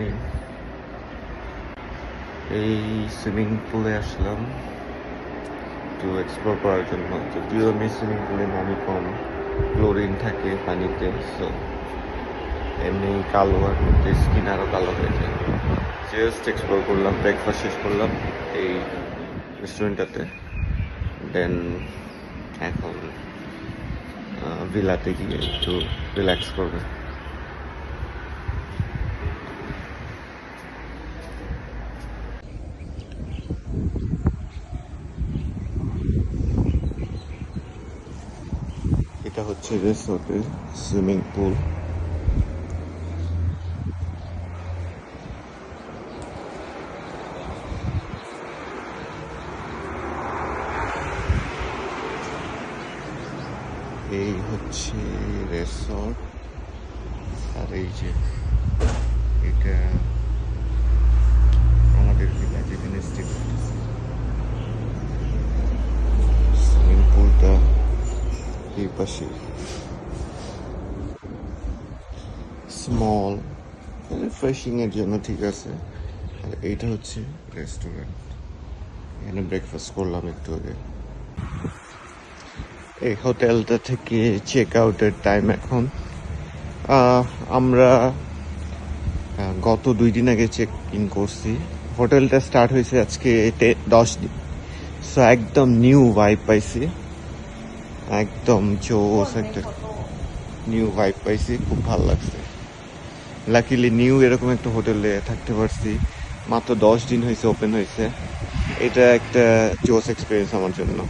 Morning. এই swimming পুলে আসলাম একটু এক্সপ্লোর করার জন্য। যদিও আমি সুইমিং পুলে নামি কম, ক্লোরিন থাকে পানিতে, সো এমনি কালো আর মধ্যে স্কিন আরও কালো হয়ে যায়। জাস্ট এক্সপ্লোর করলাম, ব্রেকফাস্ট শেষ করলাম এই রেস্টুরেন্টটাতে। দেন এখন ভিলাতে গিয়ে একটু রিল্যাক্স করবে। এটা হচ্ছে রিসোর্টের সুইমিং পুল। এই হচ্ছে রিসোর্ট, আর এই যে এটা আমাদের ভিলা যেখানে স্টে করতেছি। সুইমিং পুলটা এই পাশে, স্মল, রিফ্রেশিং এর জন্য ঠিক আছে। আর এইটা হচ্ছে রেস্টুরেন্ট, এখানে ব্রেকফাস্ট করলাম একটু আগে। এই হোটেলটা থেকে চেক আউটের টাইম এখন। আমরা গত 2 দিন আগে চেক ইন করছি। হোটেলটা স্টার্ট হয়েছে আজকে 10 দিন, সো একদম নিউ ভাইব পাইছি, একদম জোস একটা নিউ ভাইব পাইছি, খুব ভালো লাগছে। লাকিলি নিউ এরকম একটা হোটেলে থাকতে পারছি, মাত্র 10 দিন হয়েছে ওপেন হয়েছে। এটা একটা জোস এক্সপিরিয়েন্স আমার জন্য।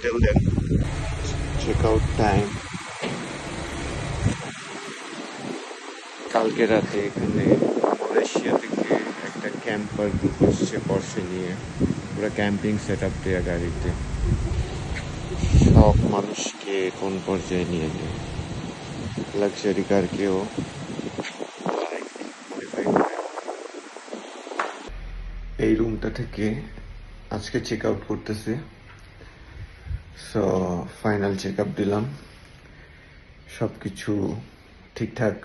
Till then check out time কালকে রাতে এখানে মালয়েশিয়া থেকে একটা ক্যাম্পার গ্রুপ আসছে পর্সে নিয়ে, পুরো ক্যাম্পিং সেট আপ দেওয়া গাড়িতে, সব মানুষকে কোন পর্যায়ে নিয়ে যায়। লাক্সারি কারকেও এই রুমটা থেকে আজকে চেক আউট করতেছি। সো ফাইনাল চেক আপ দিলাম, সব কিছু ঠিকঠাক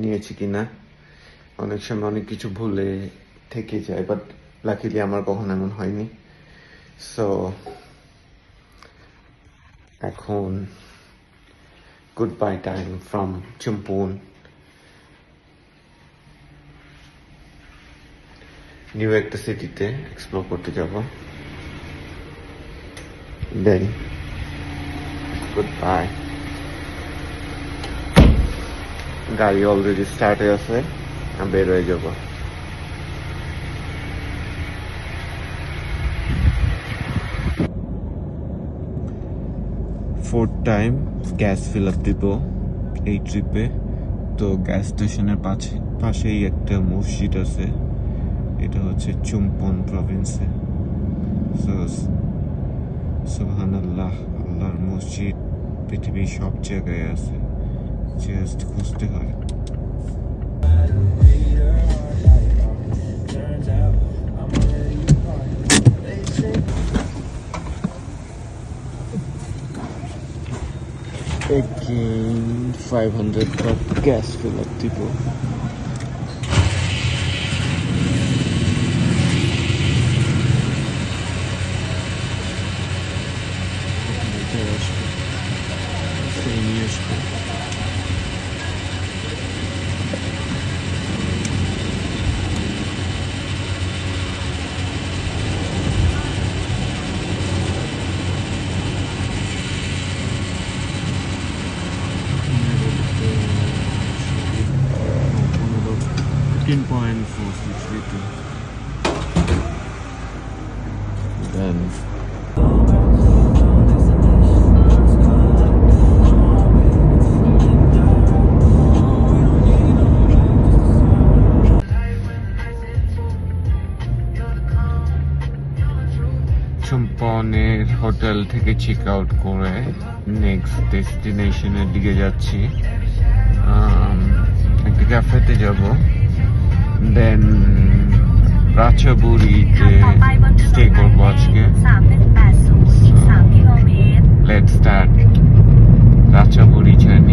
নিয়েছি কিনা। অনেক সময় অনেক কিছু ভুলে থেকে যায়, বাট লাকিলি আমার কখনো এমন হয়নি। সো এখন goodbye time from Chumphon. New একটা সিটিতে এক্সপ্লোর করতে যাব। Then goodbye. গাড়ি অলরেডি স্টার্ট হয়ে আছে, আমি বের হয়ে যাব। Fourth time gas fill up দিব এই ট্রিপে। তো গ্যাস স্টেশনের পাশেই একটা মসজিদ আছে, এটা হচ্ছে চুম্পন প্রভিন্সে। সুবহানাল্লাহ, আল্লাহর মসজিদ পৃথিবীর সব জায়গায় আছে, জাস্ট খুঁজতে হয়। Again 500 baht gas fill up দিব। Then চুম্পনের হোটেল থেকে চেক আউট করে নেক্সট ডেস্টিনেশনের দিকে যাচ্ছি। একটা ক্যাফেতে যাব, দেন রাচাবুরিতে স্টে করবো আজকে। Let's start Ratchaburi journey.